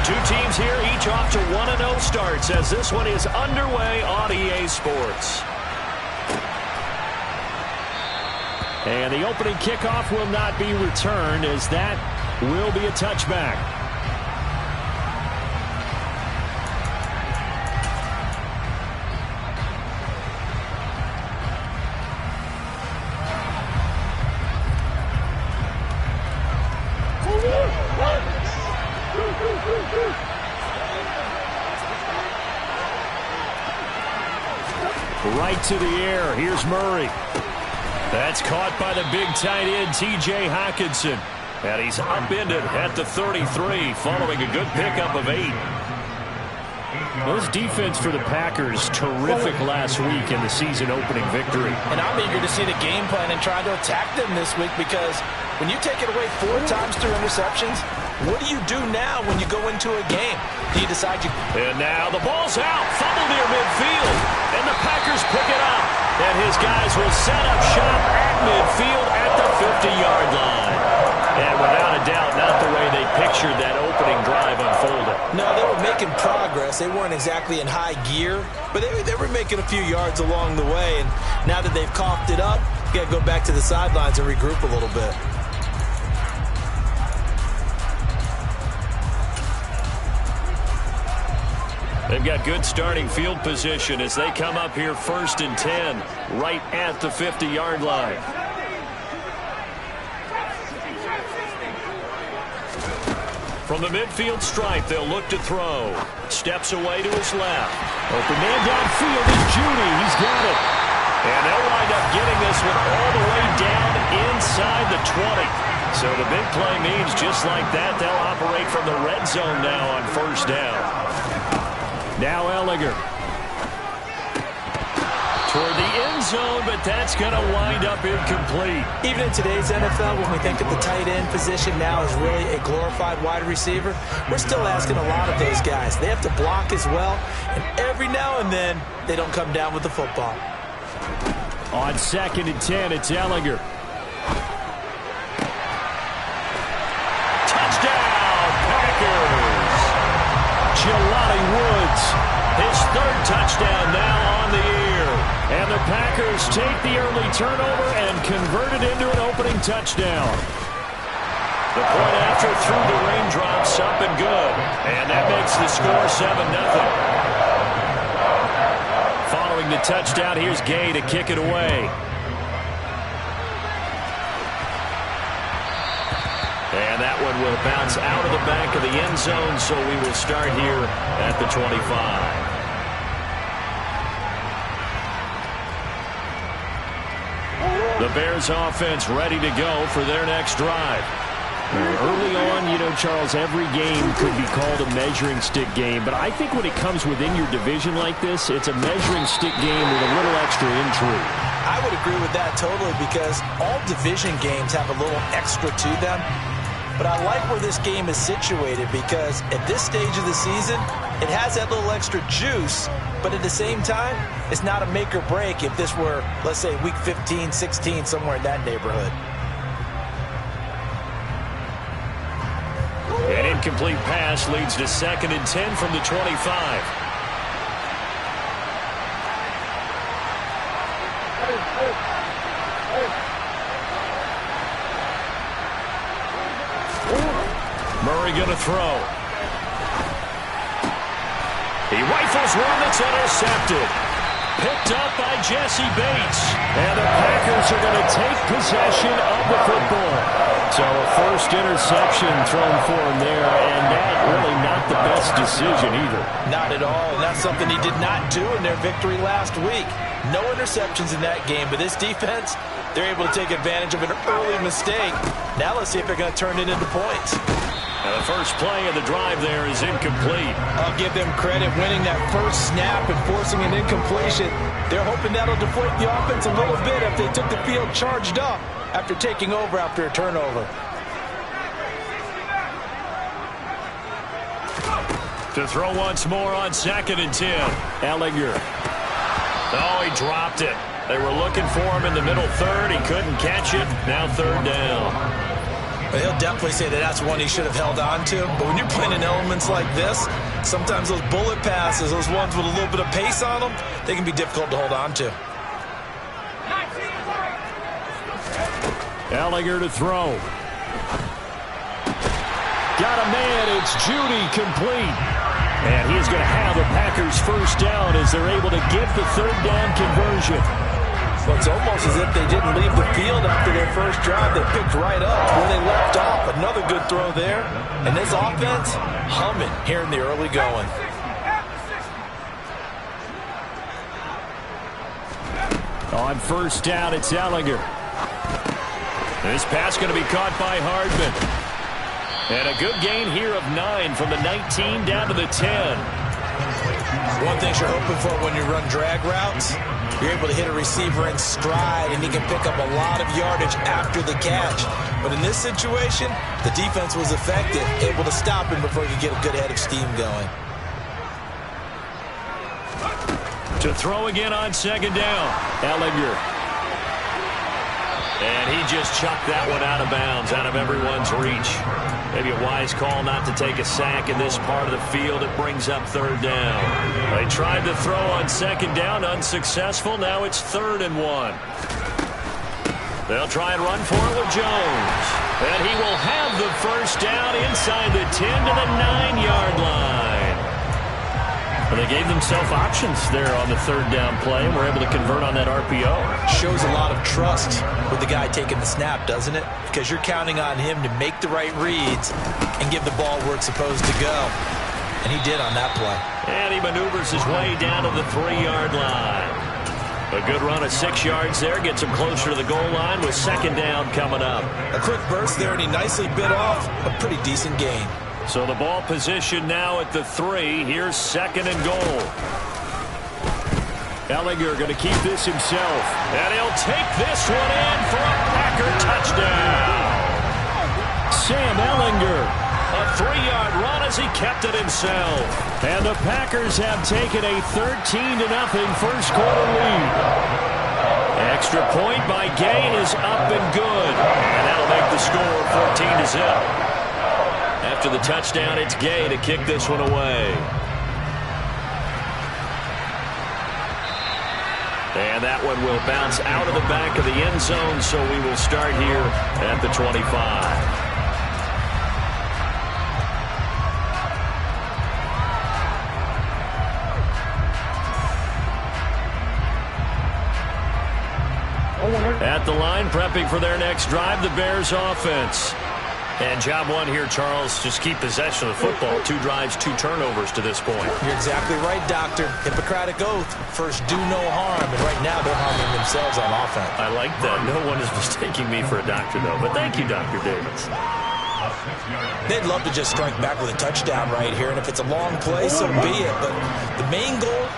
Two teams here, each off to 1-0 starts as this one is underway on EA Sports. And the opening kickoff will not be returned as that will be a touchback. Right to the air. Here's Murray. That's caught by the big tight end, T.J. Hockenson. And he's upended at the 33 following a good pickup of 8. This defense for the Packers, terrific last week in the season-opening victory. And I'm eager to see the game plan and try to attack them this week because when you take it away 4 times through interceptions, what do you do now when you go into a game? Do you decide you... And now the ball's out, fumble near midfield, and the Packers pick it up. And his guys will set up shop at midfield at the 50-yard line. And without a doubt, not the way they pictured that opening drive unfolded. No, they were making progress. They weren't exactly in high gear, but they were making a few yards along the way. And now that they've coughed it up, you got to go back to the sidelines and regroup a little bit. They've got good starting field position as they come up here 1st and 10, right at the 50-yard line. From the midfield stripe, they'll look to throw. Steps away to his left. Open man downfield is Judy. He's got it. And they'll wind up getting this one all the way down inside the 20. So the big play means just like that, they'll operate from the red zone now on 1st down. Now Ellinger. Toward the end zone, but that's going to wind up incomplete. Even in today's NFL, when we think of the tight end position now as really a glorified wide receiver, we're still asking a lot of those guys. They have to block as well, and every now and then, they don't come down with the football. On 2nd and 10, it's Ellinger. Touchdown, Packers! Jelani Woods, his 3rd touchdown now on the year. And the Packers take the early turnover and convert it into an opening touchdown. The point after through the raindrops up and good. And that makes the score 7-0. Following the touchdown, here's Gay to kick it away. And that one will bounce out of the back of the end zone, so we will start here at the 25. The Bears offense ready to go for their next drive. Early on, you know, Charles, every game could be called a measuring stick game, but I think when it comes within your division like this, it's a measuring stick game with a little extra intrigue. I would agree with that totally because all division games have a little extra to them. But I like where this game is situated because at this stage of the season, it has that little extra juice, but at the same time, it's not a make or break if this were, let's say, week 15, 16, somewhere in that neighborhood. An incomplete pass leads to 2nd and 10 from the 25. Murray going to throw. He rifles one that's intercepted. Picked up by Jesse Bates. And the Packers are going to take possession of the football. So a 1st interception thrown for him there, and that really not the best decision either. Not at all, and that's something he did not do in their victory last week. No interceptions in that game, but this defense, they're able to take advantage of an early mistake. Now let's see if they're going to turn it into points. Now the first play of the drive there is incomplete. I'll give them credit winning that first snap and forcing an incompletion. They're hoping that'll deflate the offense a little bit if they took the field charged up after taking over after a turnover. To throw once more on 2nd and 10. Ellinger. Oh, he dropped it. They were looking for him in the middle 3rd. He couldn't catch it. Now 3rd down. But he'll definitely say that that's one he should have held on to. But when you're playing in elements like this, sometimes those bullet passes, those ones with a little bit of pace on them, they can be difficult to hold on to. Ellinger to throw. Got a man. It's Judy complete. And he's going to have the Packers first down as they're able to get the third down conversion. Well, it's almost as if they didn't leave the field after their first drive. They picked right up where they left off. Another good throw there. And this offense, humming here in the early going. On first down, it's Ellinger. This pass going to be caught by Hardman. And a good gain here of 9 from the 19 down to the 10. One thing you're hoping for when you run drag routes, you're able to hit a receiver in stride, and he can pick up a lot of yardage after the catch. But in this situation, the defense was effective, able to stop him before he could get a good head of steam going. To throw again on second down, Ellinger. And he just chucked that one out of bounds, out of everyone's reach. Maybe a wise call not to take a sack in this part of the field. It brings up third down. They tried to throw on second down, unsuccessful. Now it's 3rd and 1. They'll try and run for it with Jones. And he will have the first down inside the 10 to the 9-yard line. Well, they gave themselves options there on the third down play and were able to convert on that RPO. Shows a lot of trust with the guy taking the snap, doesn't it? Because you're counting on him to make the right reads and give the ball where it's supposed to go. And he did on that play. And he maneuvers his way down to the 3-yard line. A good run of 6 yards there. Gets him closer to the goal line with second down coming up. A quick burst there, and he nicely bit off a pretty decent gain. So the ball position now at the 3. Here's 2nd and goal. Ellinger going to keep this himself. And he'll take this one in for a Packer touchdown. Sam Ellinger. A 3-yard run as he kept it himself. And the Packers have taken a 13-0 first quarter lead. Extra point by Gain is up and good. And that'll make the score 14-0. After the touchdown, it's Gay to kick this one away. And that one will bounce out of the back of the end zone, so we will start here at the 25. At the line, prepping for their next drive, the Bears offense. And job one here, Charles, just keep possession of the football. 2 drives, 2 turnovers to this point. You're exactly right, Doctor. Hippocratic oath. First, do no harm. And right now, they're harming themselves on offense. I like that. No one is mistaking me for a doctor, though. But thank you, Dr. Davis. They'd love to just strike back with a touchdown right here. And if it's a long play, so be it. But the main goal,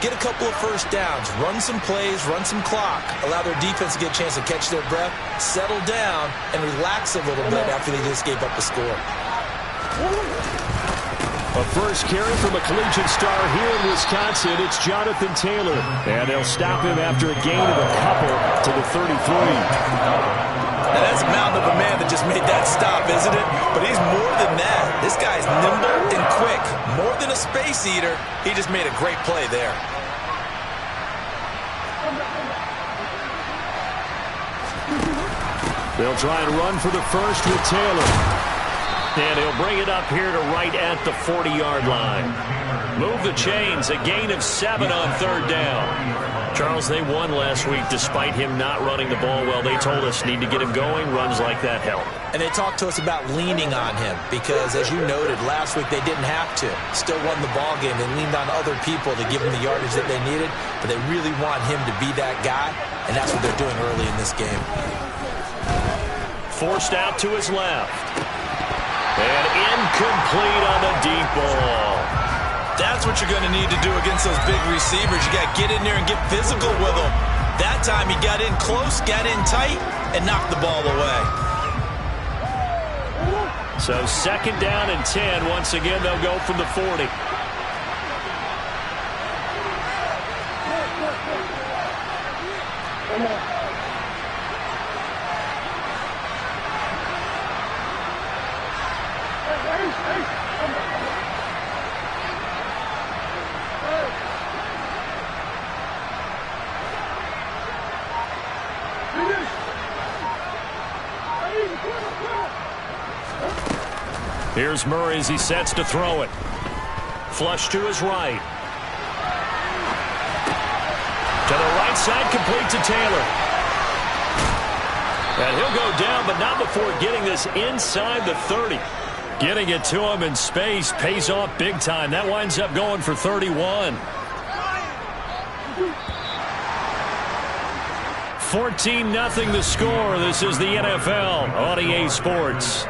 get a couple of first downs, run some plays, run some clock, allow their defense to get a chance to catch their breath, settle down, and relax a little bit after they just gave up the score. A first carry from a collegiate star here in Wisconsin. It's Jonathan Taylor. And they'll stop him after a gain of a couple to the 33. Now that's a mountain of a man that just made that stop, isn't it? But he's more than that. This guy's nimble and quick. More than a space eater, he just made a great play there. They'll try and run for the first with Taylor. And he'll bring it up here to right at the 40-yard line. Move the chains, a gain of 7 on third down. Charles, they won last week despite him not running the ball well. They told us need to get him going. Runs like that help. And they talked to us about leaning on him because, as you noted, last week they didn't have to. Still won the ball game. They leaned on other people to give them the yardage that they needed, but they really want him to be that guy, and that's what they're doing early in this game. Forced out to his left. And incomplete on the deep ball. That's what you're going to need to do against those big receivers. You got to get in there and get physical with them. That time he got in close, got in tight, and knocked the ball away. So 2nd down and 10. Once again, they'll go from the 40. Here's Murray as he sets to throw it. Flush to his right. To the right side, complete to Taylor. And he'll go down, but not before getting this inside the 30. Getting it to him in space pays off big time. That winds up going for 31. 14-0 the score. This is the NFL on EA Sports.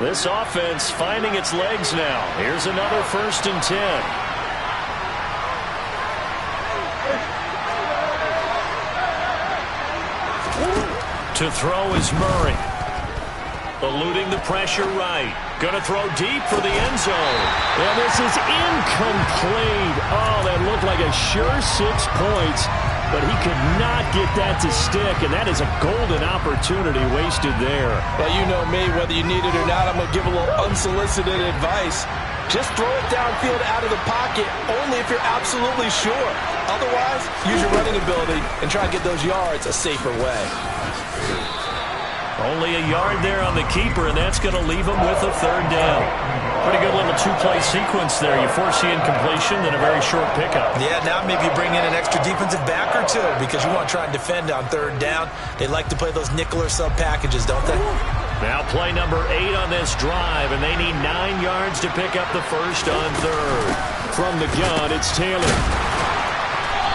This offense finding its legs now. Here's another 1st and 10. To throw is Murray. Eluding the pressure right. Going to throw deep for the end zone. And this is incomplete. Oh, that looked like a sure 6 points. But he could not get that to stick, and that is a golden opportunity wasted there. Well, you know me, whether you need it or not, I'm going to give a little unsolicited advice. Just throw it downfield out of the pocket, only if you're absolutely sure. Otherwise, use your running ability and try to get those yards a safer way. Only a yard there on the keeper, and that's going to leave him with a 3rd down. Pretty good little 2-play sequence there. You force the incompletion, then a very short pickup. Yeah, now maybe you bring in an extra defensive back or two because you want to try and defend on 3rd down. They like to play those nickel or sub packages, don't they? Now play number 8 on this drive, and they need 9 yards to pick up the 1st on 3rd. From the gun, it's Taylor.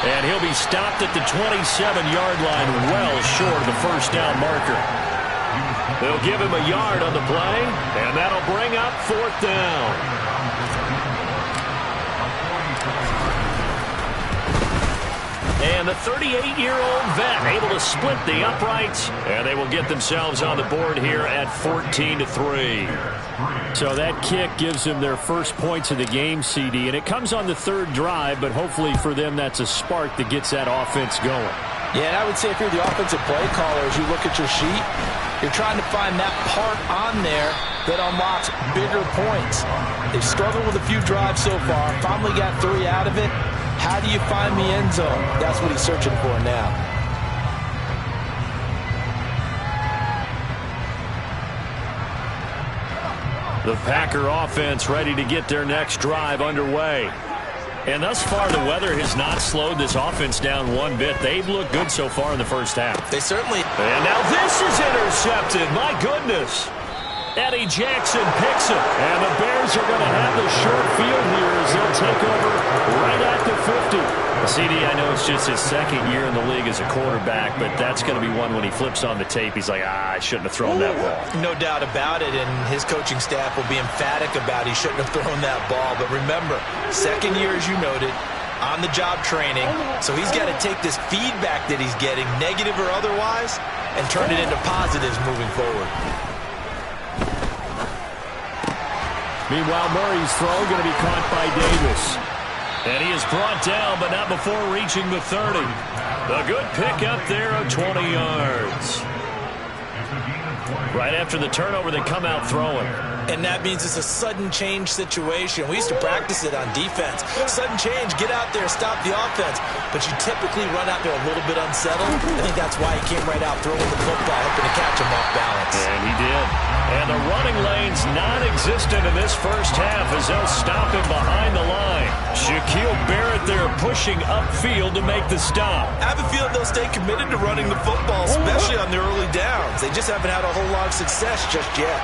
And he'll be stopped at the 27-yard line, well short of the 1st down marker. They'll give him a yard on the play, and that'll bring up 4th down. And the 38-year-old vet able to split the uprights, and they will get themselves on the board here at 14-3. So that kick gives them their first points of the game, CD, and it comes on the 3rd drive, but hopefully for them that's a spark that gets that offense going. Yeah, and I would say if you're the offensive play caller, as you look at your sheet, you're trying to find that part on there that unlocks bigger points. They've struggled with a few drives so far, finally got 3 out of it. How do you find the end zone? That's what he's searching for now. The Packer offense ready to get their next drive underway. And thus far, the weather has not slowed this offense down one bit. They've looked good so far in the 1st half. They certainly... And now this is intercepted. My goodness. Eddie Jackson picks it. And the Bears are going to have the short field here as they'll take over right at the 50. CD, I know it's just his 2nd year in the league as a quarterback, but that's going to be one when he flips on the tape. He's like, I shouldn't have thrown that ball. No doubt about it, and his coaching staff will be emphatic about he shouldn't have thrown that ball. But remember, 2nd year, as you noted, on-the-job training. So he's got to take this feedback that he's getting, negative or otherwise, and turn it into positives moving forward. Meanwhile, Murray's throw going to be caught by Davis. And he is brought down, but not before reaching the 30. A good pickup there of 20 yards. Right after the turnover, they come out throwing. And that means it's a sudden change situation. We used to practice it on defense. Sudden change, get out there, stop the offense. But you typically run out there a little bit unsettled. I think that's why he came right out throwing the football, hoping to catch him off balance. And he did. And the running lane's non-existent in this 1st half as they'll stop him behind the line. Shaquille Barrett there pushing upfield to make the stop. I have a feeling they'll stay committed to running the football, especially on their early downs. They just haven't had a whole lot of success just yet.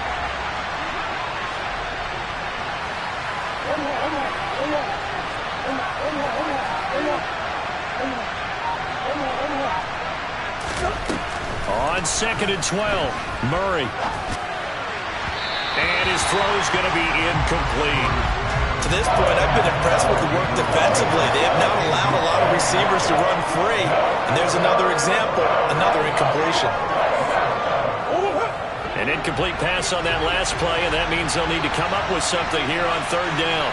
On 2nd and 12, Murray. And his throw's going to be incomplete. To this point, I've been impressed with the work defensively. They have not allowed a lot of receivers to run free. And there's another example, another incompletion. An incomplete pass on that last play, and that means they'll need to come up with something here on third down.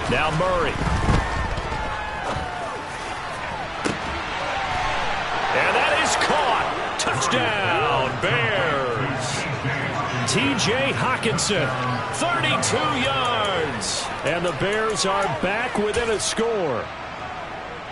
Now Murray. And that is caught. Touchdown, Bears. T.J. Hockenson, 32 yards. And the Bears are back within a score.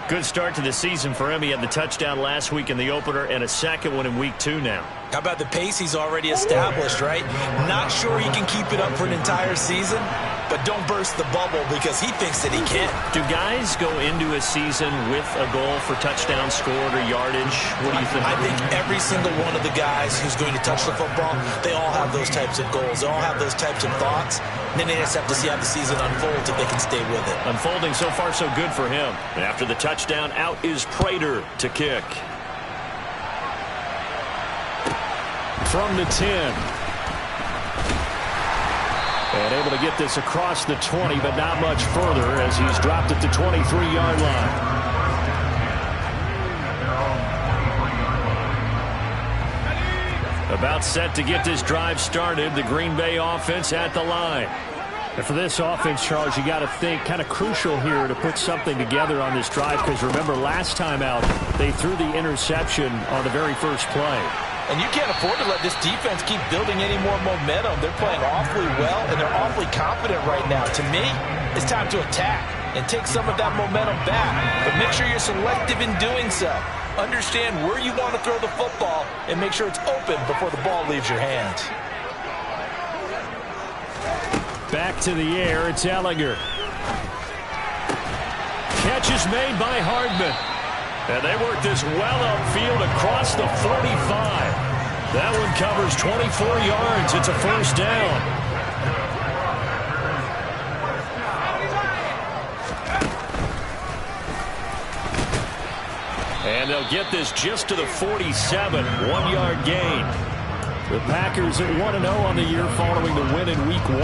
Good start to the season for him. He had the touchdown last week in the opener and a second one in week 2 now. How about the pace he's already established, right? Not sure he can keep it up for an entire season, but don't burst the bubble because he thinks that he can. Do guys go into a season with a goal for touchdown scored or yardage? What do you think? I think every single one of the guys who's going to touch the football, they all have those types of goals. They all have those types of thoughts. And then they just have to see how the season unfolds if they can stay with it. Unfolding so far so good for him. And after the touchdown, out is Prater to kick. From the 10. And able to get this across the 20, but not much further as he's dropped at the 23-yard line. About set to get this drive started. The Green Bay offense at the line. And for this offense, Charles, you got to think kind of crucial here to put something together on this drive because remember last time out they threw the interception on the very first play. And you can't afford to let this defense keep building any more momentum. They're playing awfully well, and they're awfully confident right now. To me, it's time to attack and take some of that momentum back. But make sure you're selective in doing so. Understand where you want to throw the football and make sure it's open before the ball leaves your hands. Back to the air, it's Ellinger. Catch is made by Hardman. And they work this well upfield across the 45. That one covers 24 yards. It's a first down. And they'll get this just to the 47. 1-yard gain. The Packers at 1-0 on the year following the win in Week 1.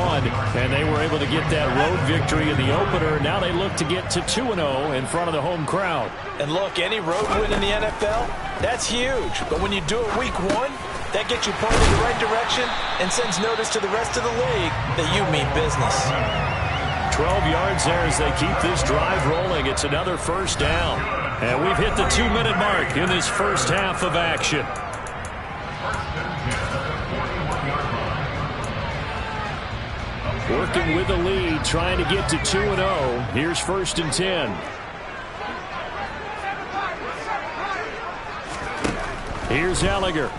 And they were able to get that road victory in the opener. Now they look to get to 2-0 in front of the home crowd. And look, any road win in the NFL, that's huge. But when you do it Week 1, that gets you pointed in the right direction and sends notice to the rest of the league that you mean business. 12 yards there as they keep this drive rolling. It's another first down. And we've hit the 2-minute mark in this first half of action. Working with the lead, trying to get to 2-0. Here's first and 10. Here's Ellinger.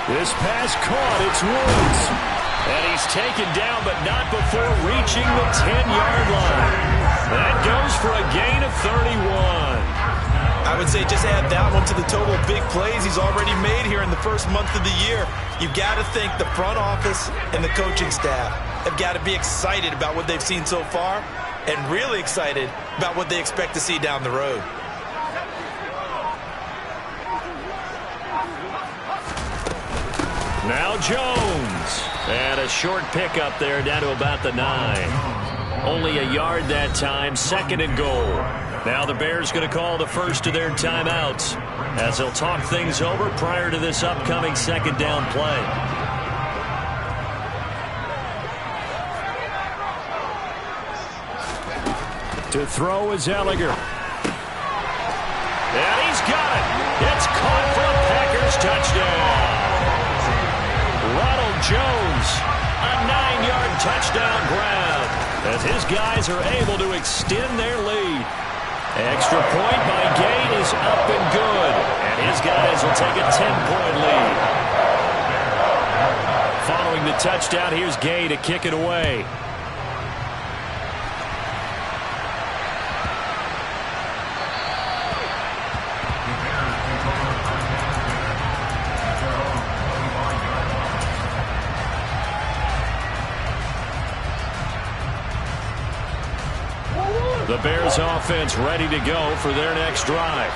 This pass caught. It's Woods. And he's taken down, but not before reaching the 10-yard line. That goes for a gain of 31. I would say just add that one to the total of big plays he's already made here in the first month of the year. You've got to think the front office and the coaching staff have got to be excited about what they've seen so far and really excited about what they expect to see down the road. Now Jones. And a short pickup there down to about the 9. Only a yard that time, second and goal. Now the Bears going to call the first of their timeouts as they'll talk things over prior to this upcoming second down play. To throw is Ellinger. And he's got it. It's caught for a Packers touchdown. Ronald Jones, a 9-yard touchdown grab as his guys are able to extend their lead. Extra point by Gate is up and good. And his guys will take a 10-point lead. Following the touchdown, here's Gay to kick it away. The Bears offense ready to go for their next drive.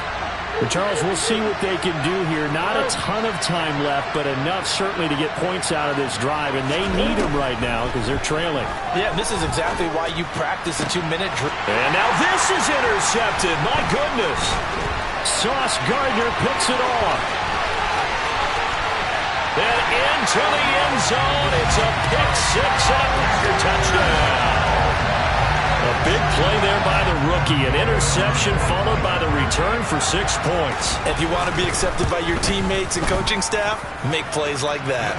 Charles, we'll see what they can do here. Not a ton of time left, but enough certainly to get points out of this drive, and they need them right now because they're trailing. Yeah, this is exactly why you practice a 2-minute drill. And now this is intercepted. My goodness. Sauce Gardner picks it off. And into the end zone. It's a pick six and a Packer touchdown. A big play there by the rookie. An interception followed by the return for 6 points. If you want to be accepted by your teammates and coaching staff, make plays like that.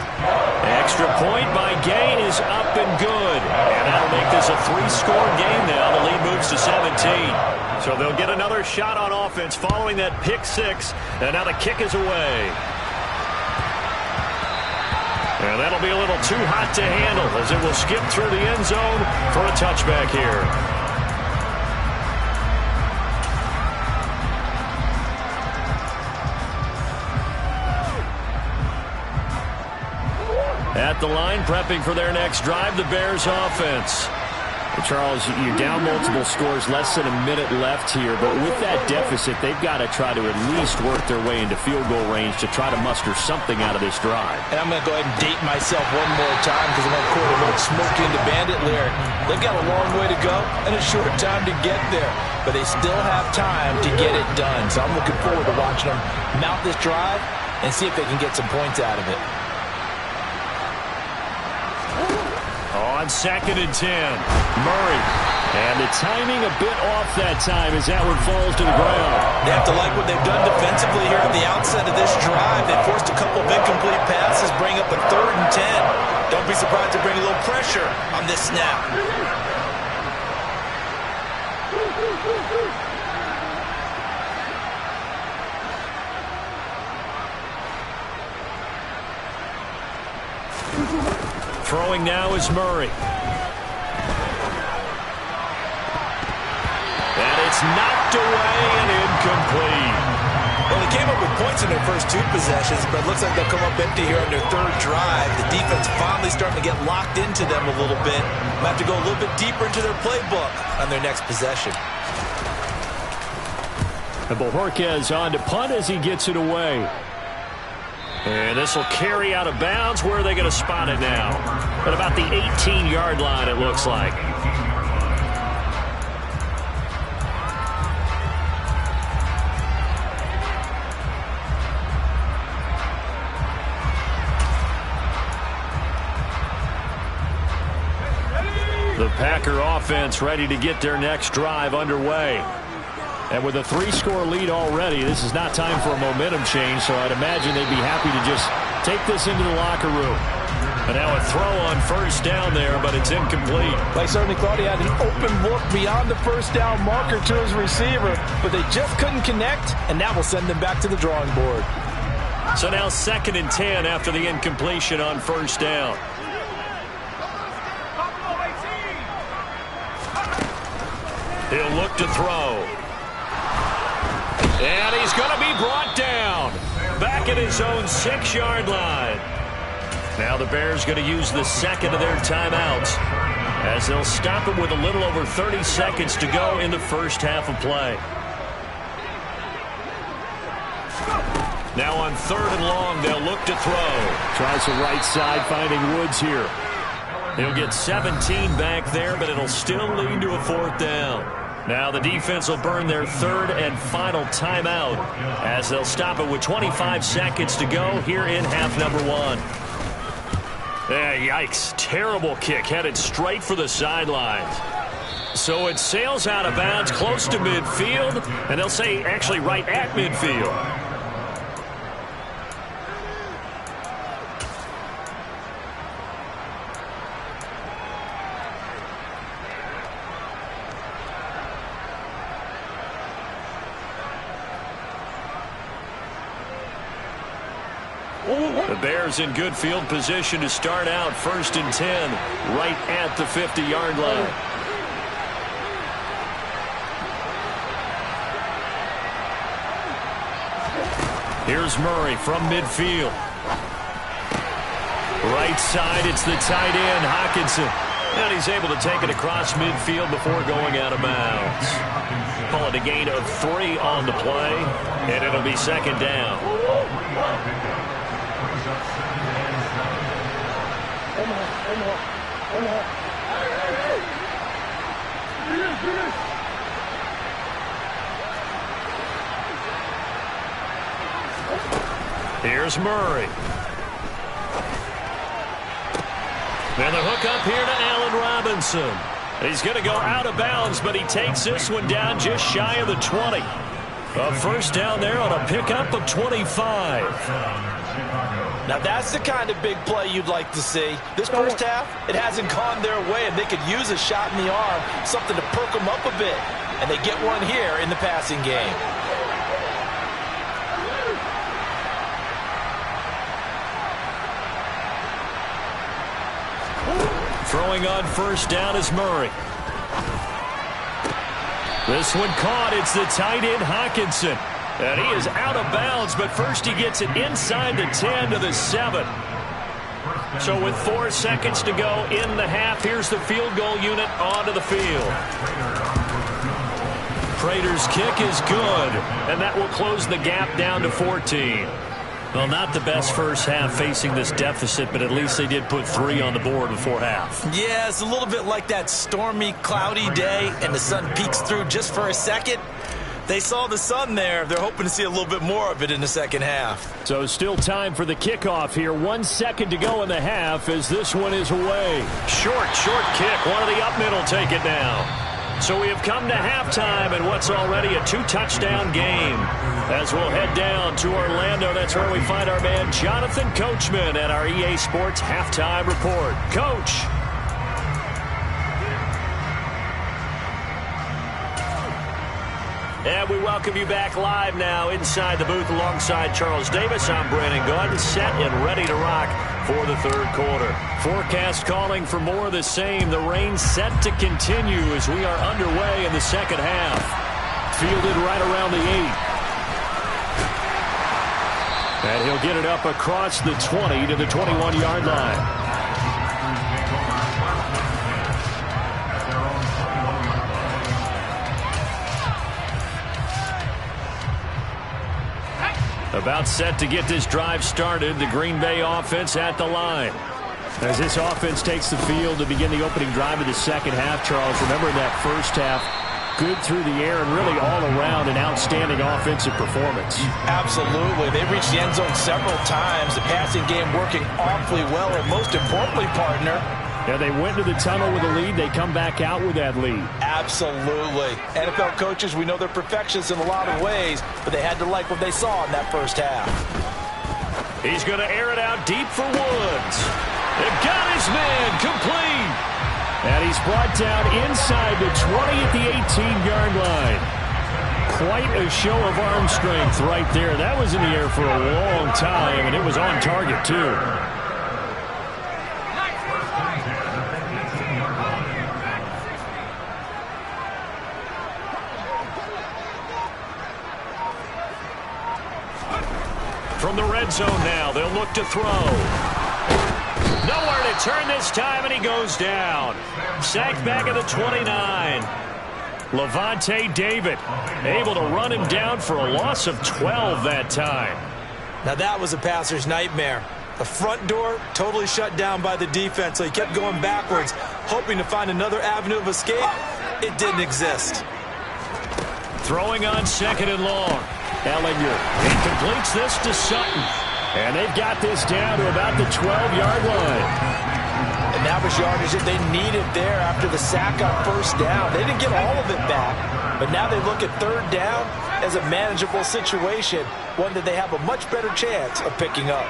Extra point by Gain is up and good. And that'll make this a 3-score game now. The lead moves to 17. So they'll get another shot on offense following that pick six. And now the kick is away. And that'll be a little too hot to handle as it will skip through the end zone for a touchback here. At the line, prepping for their next drive, the Bears offense. Charles, you're down multiple scores, less than a minute left here, but with that deficit, they've got to try to at least work their way into field goal range to try to muster something out of this drive. And I'm going to go ahead and date myself one more time because I'm going to quote a little Smokey and the Bandit lyric. They've got a long way to go and a short time to get there, but they still have time to get it done. So I'm looking forward to watching them mount this drive and see if they can get some points out of it. On 2nd and 10, Murray. And the timing a bit off that time as that one falls to the ground. They have to like what they've done defensively here at the outset of this drive. They forced a couple of incomplete passes, bring up a 3rd and 10. Don't be surprised to bring a little pressure on this snap. Throwing now is Murray. And it's knocked away and incomplete. Well, they came up with points in their first 2 possessions, but it looks like they'll come up empty here on their 3rd drive. The defense finally starting to get locked into them a little bit. They'll have to go a little bit deeper into their playbook on their next possession. And Bojorquez on to punt as he gets it away. And this will carry out of bounds. Where are they going to spot it now? At about the 18-yard line, it looks like. The Packer offense ready to get their next drive underway. And with a 3-score lead already, this is not time for a momentum change, so I'd imagine they'd be happy to just take this into the locker room. And now a throw on 1st down there, but it's incomplete. Like certainly Claudia had an open look beyond the 1st down marker to his receiver, but they just couldn't connect, and that will send them back to the drawing board. So now 2nd and 10 after the incompletion on 1st down. He'll look to throw. And he's going to be brought down. Back at his own 6-yard line. Now the Bears going to use the 2nd of their timeouts as they'll stop it with a little over 30 seconds to go in the first half of play. Now on 3rd and long, they'll look to throw. Tries the right side, finding Woods here. He'll get 17 back there, but it'll still lead to a 4th down. Now the defense will burn their 3rd and final timeout as they'll stop it with 25 seconds to go here in half number 1. Yikes. Terrible kick headed straight for the sidelines. So it sails out of bounds close to midfield, and they'll say actually right at midfield. The Bears in good field position to start out 1st and 10 right at the 50-yard line. Here's Murray from midfield. Right side, it's the tight end, Hockenson. And he's able to take it across midfield before going out of bounds. Call it a gain of 3 on the play, and it'll be second down. Here's Murray. And the hook up here to Allen Robinson. He's going to go out of bounds, but he takes this one down just shy of the 20. A first down there on a pickup of 25. Now that's the kind of big play you'd like to see. This first half, it hasn't gone their way, and they could use a shot in the arm, something to perk them up a bit. And they get one here in the passing game. Throwing on first down is Murray. This one caught. It's the tight end, Hockenson. And he is out of bounds, but first he gets it inside the 10 to the 7. So with 4 seconds to go in the half, here's the field goal unit onto the field. Prater's kick is good, and that will close the gap down to 14. Well, not the best first half facing this deficit, but at least they did put 3 on the board before half. Yeah, it's a little bit like that stormy, cloudy day, and the sun peeks through just for a second. They saw the sun there. They're hoping to see a little bit more of it in the second half. So still time for the kickoff here. 1 second to go in the half as this one is away. Short kick. One of the up middle take it now. So we have come to halftime in what's already a 2-touchdown game. As we'll head down to Orlando, that's where we find our man Jonathan Coachman at our EA Sports Halftime Report. Coach. And we welcome you back live now inside the booth alongside Charles Davis. I'm Brandon Gordon, set and ready to rock for the third quarter. Forecast calling for more of the same. The rain set to continue as we are underway in the second half. Fielded right around the 8. And he'll get it up across the 20 to the 21-yard line. About set to get this drive started, the Green Bay offense at the line. As this offense takes the field to begin the opening drive of the second half, Charles, remember in that first half, good through the air and really all around an outstanding offensive performance. Absolutely. They reached the end zone several times. The passing game working awfully well, and most importantly, partner, yeah, they went to the tunnel with a lead. They come back out with that lead. Absolutely. NFL coaches, we know they're perfectionists in a lot of ways, but they had to like what they saw in that first half. He's going to air it out deep for Woods. They've got his man complete. And he's brought down inside the 20 at the 18-yard line. Quite a show of arm strength right there. That was in the air for a long time, and it was on target, too. From the red zone now, they'll look to throw. Nowhere to turn this time, and he goes down. Sacked back at the 29. Levante David able to run him down for a loss of 12 that time. Now that was a passer's nightmare. The front door totally shut down by the defense, so he kept going backwards, hoping to find another avenue of escape. It didn't exist. Throwing on second and long. Ellinger. He completes this to Sutton. And they've got this down to about the 12-yard line. And that was yardage that they needed there after the sack on first down. They didn't get all of it back, but now they look at third down as a manageable situation, one that they have a much better chance of picking up.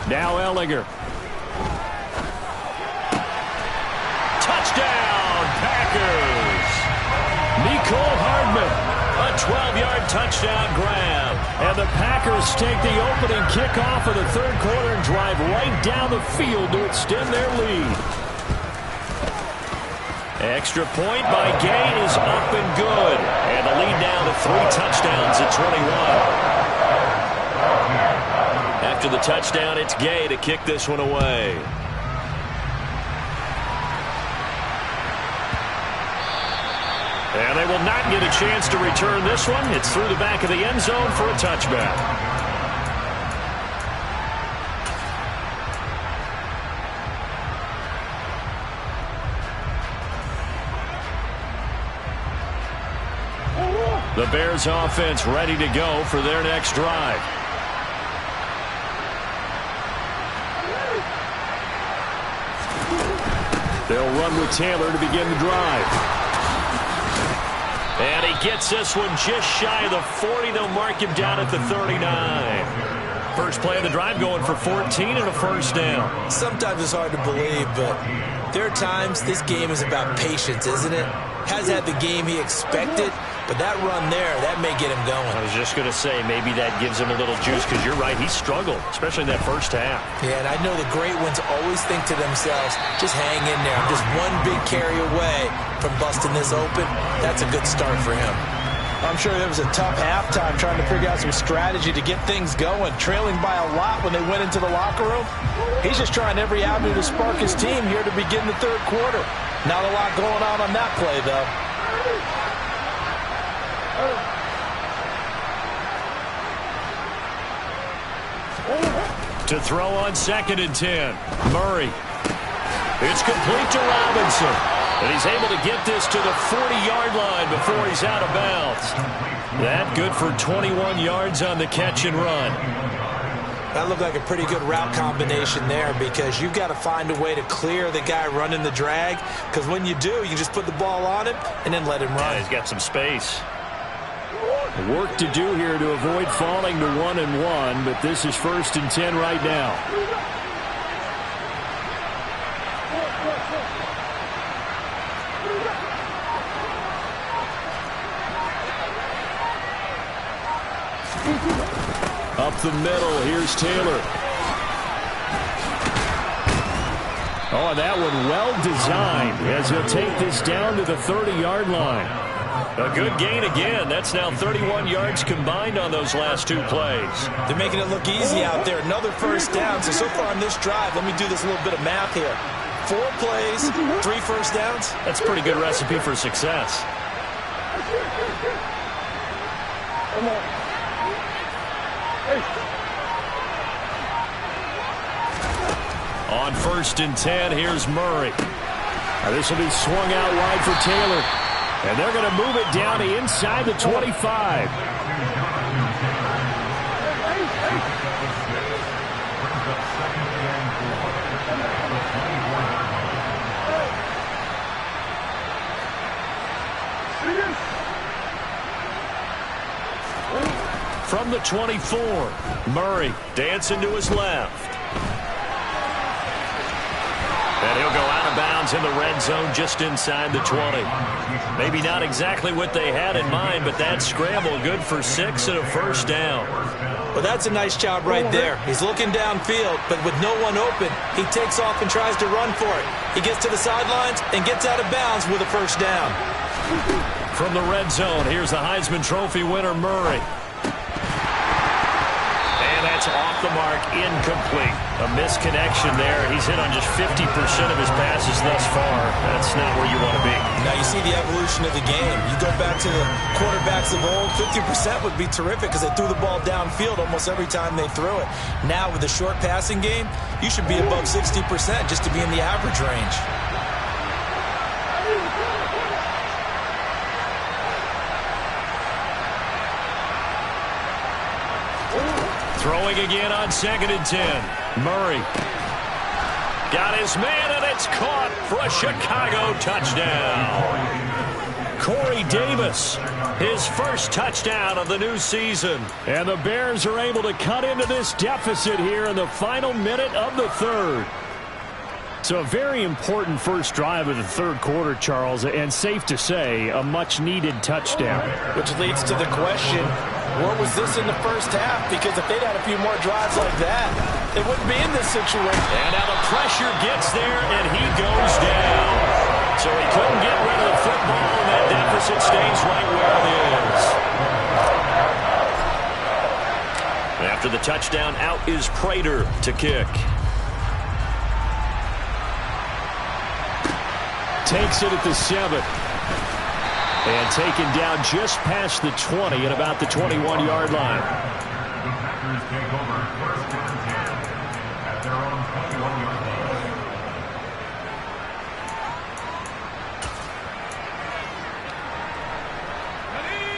Now Ellinger. Touchdown, Packers! Nicole Hardman. A 12-yard touchdown grab. And the Packers take the opening kickoff of the third quarter and drive right down the field to extend their lead. Extra point by Gay is up and good. And the lead down to 3 touchdowns at 21. After the touchdown, it's Gay to kick this one away. And they will not get a chance to return this one. It's through the back of the end zone for a touchback. The Bears offense ready to go for their next drive. They'll run with Taylor to begin the drive. And he gets this one just shy of the 40. They'll mark him down at the 39. First play of the drive going for 14 and a first down. Sometimes it's hard to believe, but there are times this game is about patience, isn't it? Has had the game he expected, but that run there, that may get him going. I was just going to say, maybe that gives him a little juice, because you're right, he struggled, especially in that first half. Yeah, and I know the great ones always think to themselves, just hang in there. I'm just one big carry away from busting this open. That's a good start for him. I'm sure there was a tough halftime trying to figure out some strategy to get things going, trailing by a lot when they went into the locker room. He's just trying every avenue to spark his team here to begin the third quarter. Not a lot going on that play, though. To throw on 2nd and 10. Murray. It's complete to Robinson. And he's able to get this to the 40-yard line before he's out of bounds. That good for 21 yards on the catch and run. That looked like a pretty good route combination there, because you've got to find a way to clear the guy running the drag, because when you do, you just put the ball on him and then let him run. Yeah, he's got some space. Work to do here to avoid falling to 1-1, but this is 1st and 10 right now. Up the middle, here's Taylor. Oh, that one well designed as he'll take this down to the 30-yard line. A good gain again. That's now 31 yards combined on those last two plays. They're making it look easy out there. Another first down. So far on this drive, let me do this little bit of math here. 4 plays, 3 first downs. That's a pretty good recipe for success. On 1st and 10, here's Murray. Now this will be swung out wide for Taylor. And they're going to move it down to inside the 25. From the 24, Murray dancing to his left. And he'll go out of bounds in the red zone just inside the 20. Maybe not exactly what they had in mind, but that scramble good for 6 and a first down. Well, that's a nice job right there. He's looking downfield, but with no one open, he takes off and tries to run for it. He gets to the sidelines and gets out of bounds with a first down. From the red zone, here's the Heisman Trophy winner, Murray. That's off the mark, incomplete. A misconnection there. He's hit on just 50% of his passes thus far. That's not where you want to be. Now you see the evolution of the game. You go back to the quarterbacks of old, 50% would be terrific because they threw the ball downfield almost every time they threw it. Now with the short passing game, you should be above 60% just to be in the average range. Throwing again on 2nd and 10. Murray got his man, and it's caught for a Chicago touchdown. Corey Davis, his first touchdown of the new season. And the Bears are able to cut into this deficit here in the final minute of the third. So a very important first drive of the third quarter, Charles, and safe to say, a much-needed touchdown. Which leads to the question, what was this in the first half? Because if they'd had a few more drives like that, they wouldn't be in this situation. And now the pressure gets there, and he goes down. So he couldn't get rid of the football, and that deficit stays right where it is. After the touchdown, out is Prater to kick. Takes it at the 7. And taken down just past the 20 at about the 21-yard line.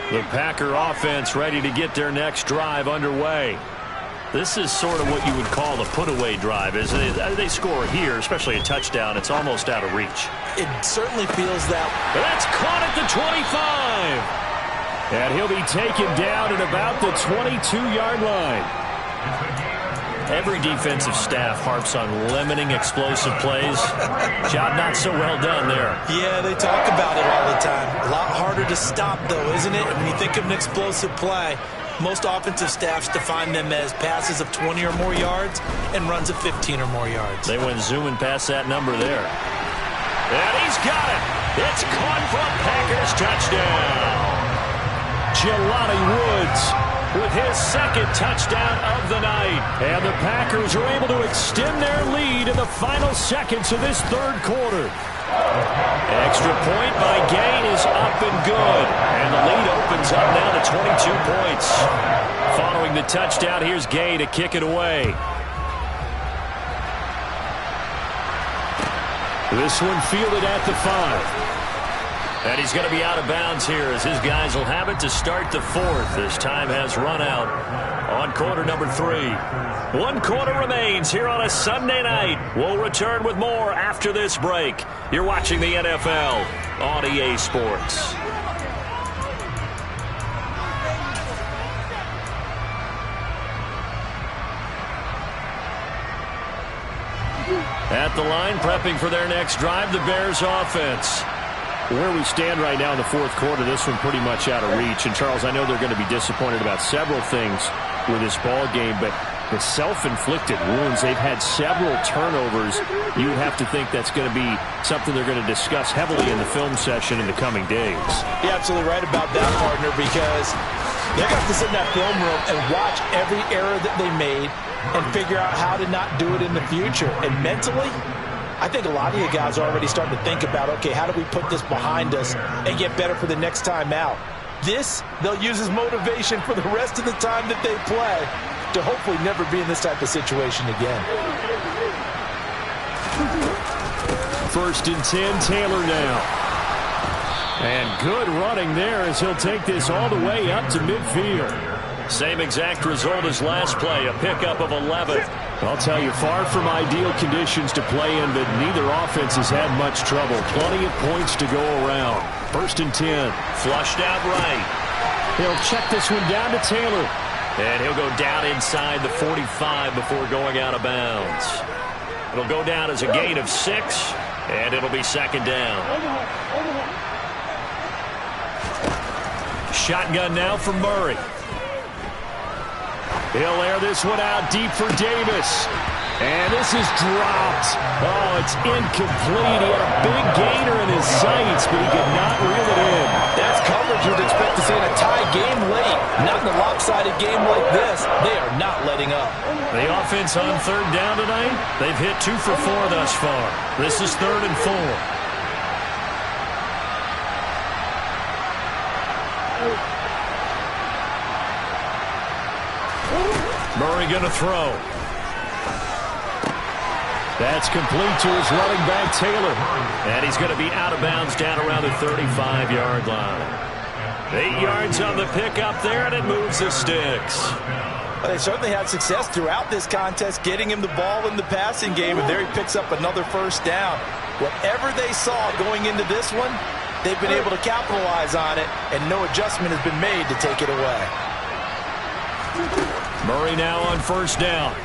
The Packer offense ready to get their next drive underway. This is sort of what you would call a put-away drive. As they score here, especially a touchdown, it's almost out of reach. It certainly feels that. That's caught at the 25. And he'll be taken down at about the 22-yard line. Every defensive staff harps on limiting explosive plays. Job not so well done there. Yeah, they talk about it all the time. A lot harder to stop, though, isn't it? When you think of an explosive play, most offensive staffs define them as passes of 20 or more yards and runs of 15 or more yards. They went zooming past that number there. And he's got it. It's caught from Packers touchdown. Jelani Woods with his second touchdown of the night. And the Packers are able to extend their lead in the final seconds of this third quarter. Extra point by Gain is up and good. And the lead opens up now to 22 points. Following the touchdown, here's Gain to kick it away. This one fielded at the 5. And he's going to be out of bounds here as his guys will have it to start the fourth. This time has run out on quarter number 3. 1 quarter remains here on a Sunday night. We'll return with more after this break. You're watching the NFL on EA Sports. At the line, prepping for their next drive, the Bears offense. Where we stand right now in the fourth quarter, this one pretty much out of reach. And, Charles, I know they're going to be disappointed about several things with this ball game, but the self-inflicted wounds, they've had several turnovers. You would have to think that's going to be something they're going to discuss heavily in the film session in the coming days. You're absolutely right about that, partner, because they're going to have to sit in that film room and watch every error that they made and figure out how to not do it in the future. And mentally, I think a lot of you guys are already starting to think about, okay, how do we put this behind us and get better for the next time out? This, they'll use as motivation for the rest of the time that they play to hopefully never be in this type of situation again. 1st and 10, Taylor now. And good running there as he'll take this all the way up to midfield. Same exact result as last play, a pickup of 11. I'll tell you, far from ideal conditions to play in, but neither offense has had much trouble. Plenty of points to go around. 1st and 10. Flushed out right. He'll check this one down to Taylor. And he'll go down inside the 45 before going out of bounds. It'll go down as a gain of 6, and it'll be 2nd down. Shotgun now for Murray. He'll air this one out deep for Davis. And this is dropped. Oh, it's incomplete. He had a big gainer in his sights, but he could not reel it in. That's coverage you'd expect to see in a tie game late. Not in a lopsided game like this. They are not letting up. The offense on 3rd down tonight, they've hit 2 for 4 thus far. This is 3rd and 4. Murray going to throw. That's complete to his running back, Taylor. And he's going to be out of bounds down around the 35-yard line. 8 yards on the pickup there, and it moves the sticks. Well, they certainly had success throughout this contest, getting him the ball in the passing game, and there he picks up another 1st down. Whatever they saw going into this one, they've been able to capitalize on it, and no adjustment has been made to take it away. Murray now on 1st down.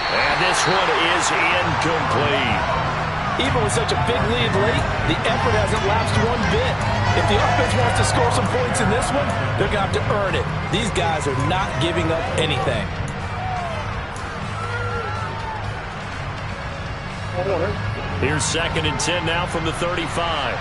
And this one is incomplete. Even with such a big lead late, the effort hasn't lapsed one bit. If the offense wants to score some points in this one, they're going to have to earn it. These guys are not giving up anything. Here's 2nd and 10 now from the 35.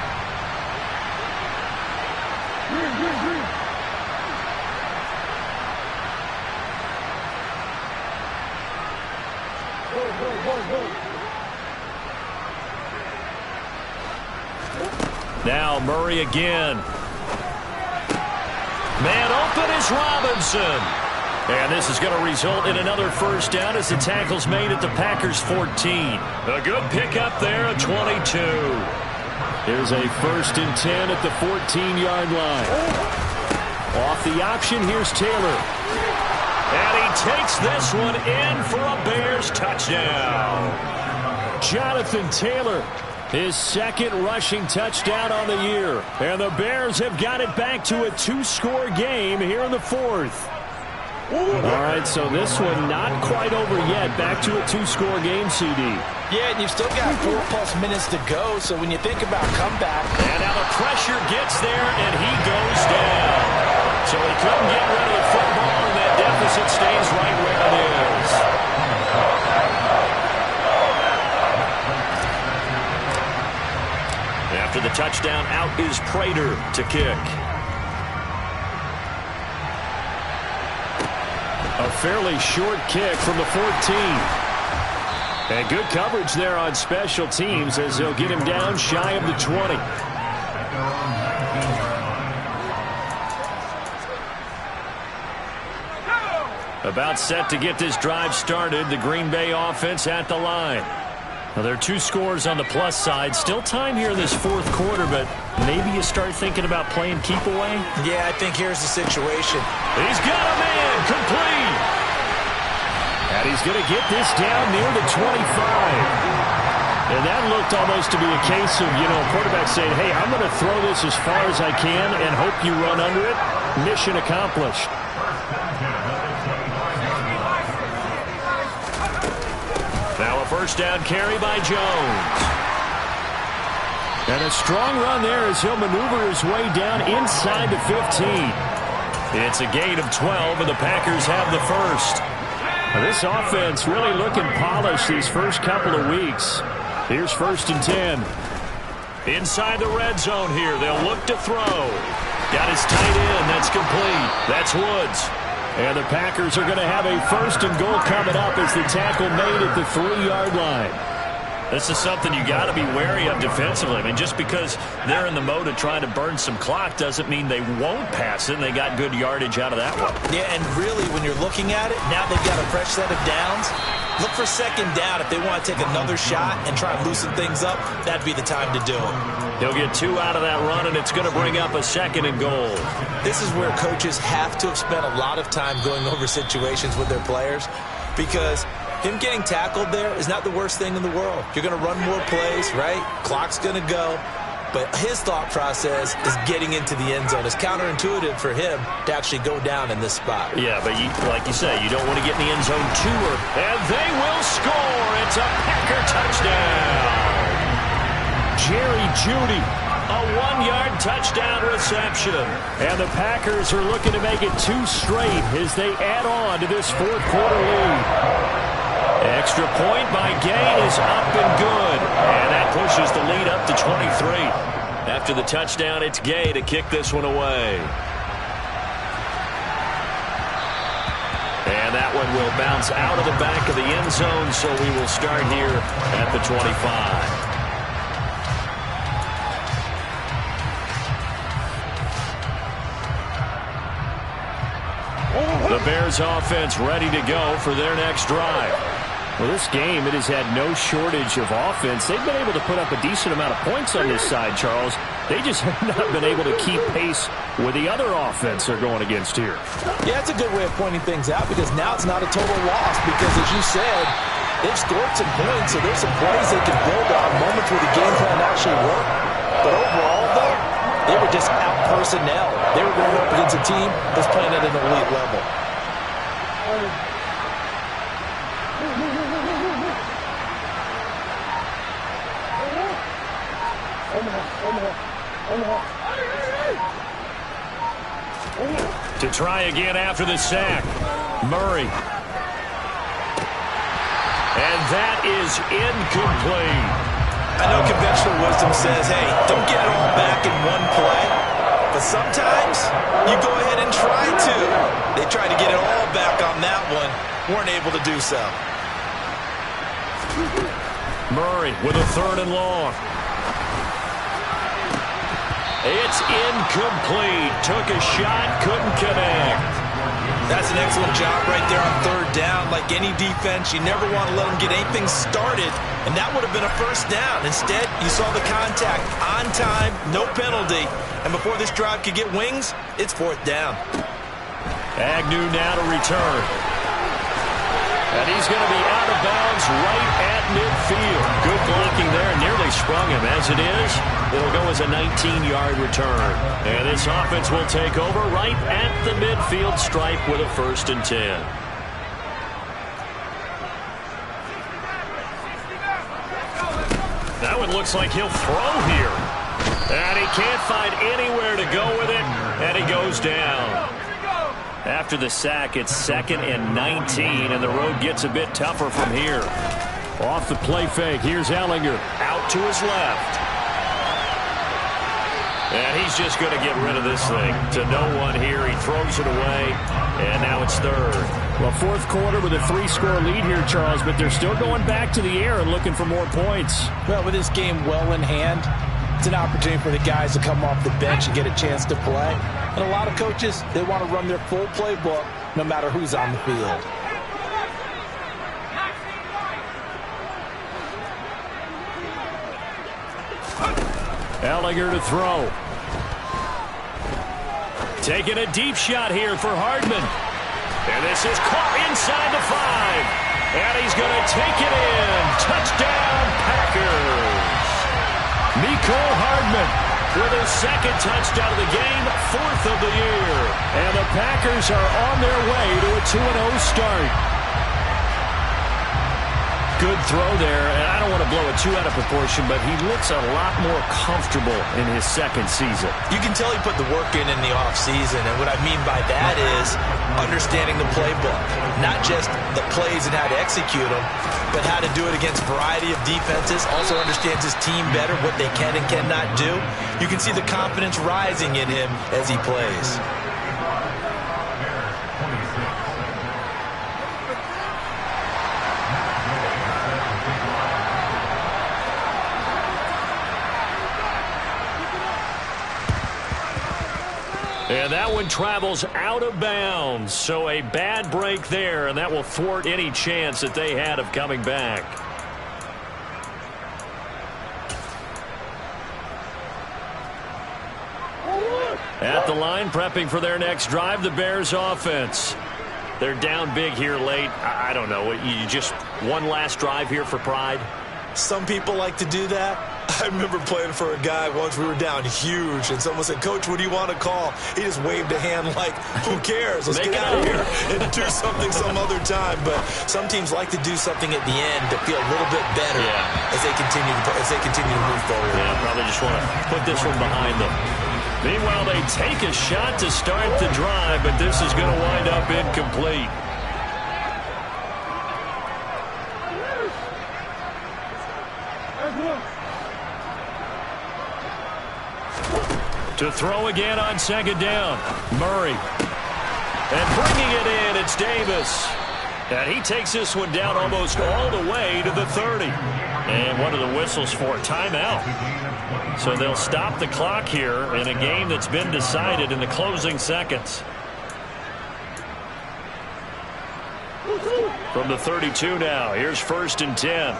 Now Murray again. Man open is Robinson. And this is going to result in another first down as the tackle's made at the Packers' 14. A good pickup there at 22. Here's a 1st and 10 at the 14-yard line. Off the option, here's Taylor. And he takes this one in for a Bears touchdown. Jonathan Taylor, his 2nd rushing touchdown on the year. And the Bears have got it back to a 2-score game here in the 4th. All right, so this one not quite over yet. Back to a 2-score game, CD. Yeah, and you've still got 4+ minutes to go, so when you think about comeback. And now the pressure gets there, and he goes down. So he couldn't get rid of the football, and that deficit stays right where it is. After the touchdown, out is Prater to kick. A fairly short kick from the 14. And good coverage there on special teams as they'll get him down shy of the 20. About set to get this drive started. The Green Bay offense at the line. Well, there are 2 scores on the plus side. Still time here in this 4th quarter, but maybe you start thinking about playing keep away? Yeah, I think here's the situation. He's got a man complete. And he's going to get this down near the 25. And that looked almost to be a case of, quarterback saying, hey, I'm going to throw this as far as I can and hope you run under it. Mission accomplished. Now a first down carry by Jones. And a strong run there as he'll maneuver his way down inside the 15. It's a gain of 12, and the Packers have the first. Now this offense really looking polished these first couple of weeks. Here's 1st and 10. Inside the red zone here. They'll look to throw. Got his tight end. That's complete. That's Woods. And the Packers are going to have a 1st and goal coming up as the tackle made at the 3-yard line. This is something you got to be wary of defensively. I mean, just because they're in the mode of trying to burn some clock doesn't mean they won't pass it, and they got good yardage out of that one. Yeah, and really, when you're looking at it, now they've got a fresh set of downs. Look for 2nd down. If they want to take another shot and try and loosen things up, that'd be the time to do it. He'll get 2 out of that run, and it's going to bring up a 2nd and goal. This is where coaches have to have spent a lot of time going over situations with their players, because him getting tackled there is not the worst thing in the world. You're going to run more plays, right? Clock's going to go. But his thought process is getting into the end zone. It's counterintuitive for him to actually go down in this spot. Yeah, but like you say, you don't want to get in the end zone too early. And they will score. It's a Packer touchdown. Jerry Jeudy. A 1-yard touchdown reception. And the Packers are looking to make it 2 straight as they add on to this 4th quarter lead. Extra point by Gay is up and good. And that pushes the lead up to 23. After the touchdown, it's Gay to kick this one away. And that one will bounce out of the back of the end zone, so we will start here at the 25. The Bears offense ready to go for their next drive. Well, this game, it has had no shortage of offense. They've been able to put up a decent amount of points on this side, Charles. They just have not been able to keep pace with the other offense they're going against here. Yeah, it's a good way of pointing things out, because now it's not a total loss, because as you said, they've scored some points, so there's some plays they can build on, moments where the game plan actually worked. But overall, though, they were just out personnel. They were going up against a team that's playing at an elite level. To try again after the sack, Murray. And that is incomplete. I know conventional wisdom says, hey, don't get it all back in one play. But sometimes you go ahead and try to. They tried to get it all back on that one. Weren't able to do so. Murray with a 3rd and long. It's incomplete. Took a shot, couldn't connect. That's an excellent job right there on 3rd down. Like any defense, you never want to let them get anything started, and that would have been a 1st down. Instead, you saw the contact on time, no penalty, and before this drive could get wings, it's 4th down. Agnew now to return. And he's going to be out of bounds right at midfield. Good blocking there, nearly sprung him. As it is, it'll go as a 19-yard return. And this offense will take over right at the midfield stripe with a 1st and 10. That one looks like he'll throw here. And he can't find anywhere to go with it, and he goes down. After the sack, it's 2nd and 19, and the road gets a bit tougher from here. Off the play fake, here's Ellinger. Out to his left. And he's just going to get rid of this thing. To no one here, he throws it away, and now it's 3rd. Well, 4th quarter with a 3-score lead here, Charles, but they're still going back to the air and looking for more points. Well, with this game well in hand, it's an opportunity for the guys to come off the bench and get a chance to play. And a lot of coaches, they want to run their full playbook no matter who's on the field. Ellinger to throw. Taking a deep shot here for Hardman. And this is caught inside the 5. And he's going to take it in. Touchdown, Packers. Mecole Hardman with his 2nd touchdown of the game, 4th of the year. And the Packers are on their way to a 2-0 start. Good throw there, and I don't want to blow it too out of proportion, but he looks a lot more comfortable in his 2nd season. You can tell he put the work in the offseason, and what I mean by that is understanding the playbook. Not just the plays and how to execute them, but how to do it against a variety of defenses. Also understands his team better, what they can and cannot do. You can see the confidence rising in him as he plays. And that one travels out of bounds. So a bad break there, and that will thwart any chance that they had of coming back. At the line, prepping for their next drive, the Bears offense. They're down big here late. I don't know. You just one last drive here for pride? Some people like to do that. I remember playing for a guy once. We were down huge, and someone said, "Coach, what do you want to call?" He just waved a hand like, "Who cares? Let's get out of here and do something some other time." But some teams like to do something at the end to feel a little bit better as they continue to move forward. Yeah, probably just want to put this one behind them. Meanwhile, they take a shot to start the drive, but this is going to wind up incomplete. To throw again on 2nd down. Murray. And bringing it in, it's Davis. And he takes this one down almost all the way to the 30. And what are the whistles for? Timeout. So they'll stop the clock here in a game that's been decided in the closing seconds. From the 32 now, here's 1st and 10.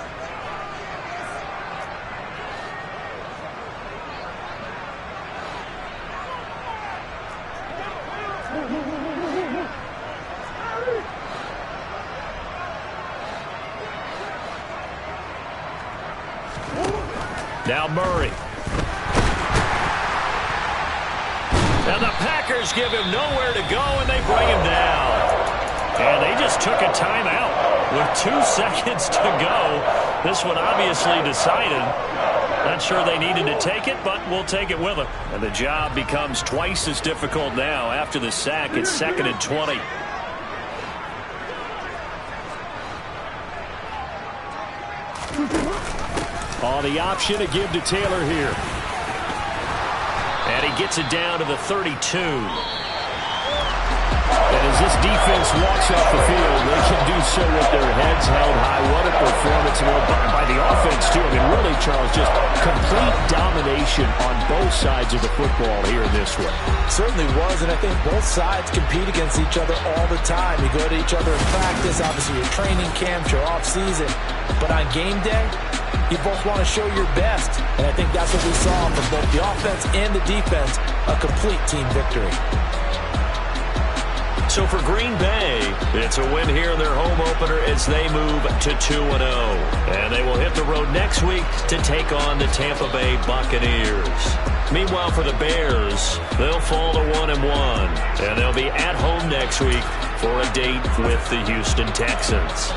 Now Murray. And the Packers give him nowhere to go, and they bring him down. And they just took a timeout with 2 seconds to go. This one obviously decided. Not sure they needed to take it, but we'll take it with them. And the job becomes twice as difficult now. After the sack, it's 2nd and 20. Oh, the option to give to Taylor here. And he gets it down to the 32. And as this defense walks off the field, they can do so with their heads held high. What a performance responsible by the offense, too. I mean, really, Charles, just complete domination on both sides of the football here in this one. Certainly was, and I think both sides compete against each other all the time. You go to each other in practice, obviously your training camps, your off-season. But on game day, you both want to show your best. And I think that's what we saw from both the offense and the defense, a complete team victory. So for Green Bay, it's a win here in their home opener as they move to 2-0. And they will hit the road next week to take on the Tampa Bay Buccaneers. Meanwhile, for the Bears, they'll fall to 1-1. And they'll be at home next week for a date with the Houston Texans.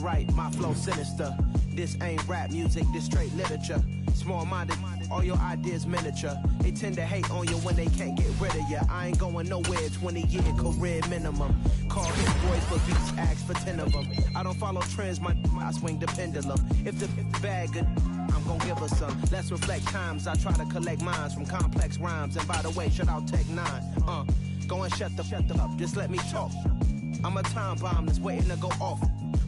Alright, my flow sinister. This ain't rap music, this straight literature. Small-minded, all your ideas miniature. They tend to hate on you when they can't get rid of you. I ain't going nowhere, 20-year career minimum. Call hit boys for beats, ask for 10 of them. I don't follow trends, I swing the pendulum. If the bag good, I'm gon' give her some. Let's reflect times, I try to collect minds from complex rhymes. And by the way, shout out Tech 9. Go and shut the up, just let me talk. I'm a time bomb that's waiting to go off.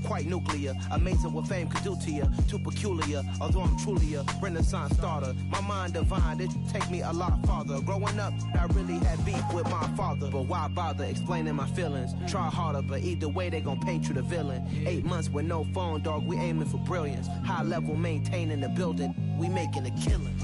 Quite nuclear, amazing what fame could do to you. Too peculiar, although I'm truly a Renaissance starter. My mind divine, it take me a lot farther. Growing up, I really had beef with my father. But why bother explaining my feelings? Try harder, but either way they gon' paint you the villain. 8 months with no phone, dog, we aiming for brilliance. High level maintaining the building, we making a killing.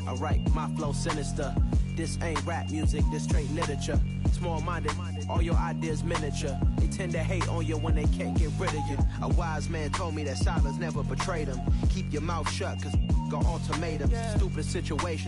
Alright, my flow sinister. This ain't rap music, this straight literature. Small-minded, all your ideas miniature. They tend to hate on you when they can't get rid of you. A wise man told me that silence never betrayed him. Keep your mouth shut, cause got ultimatums. Stupid situations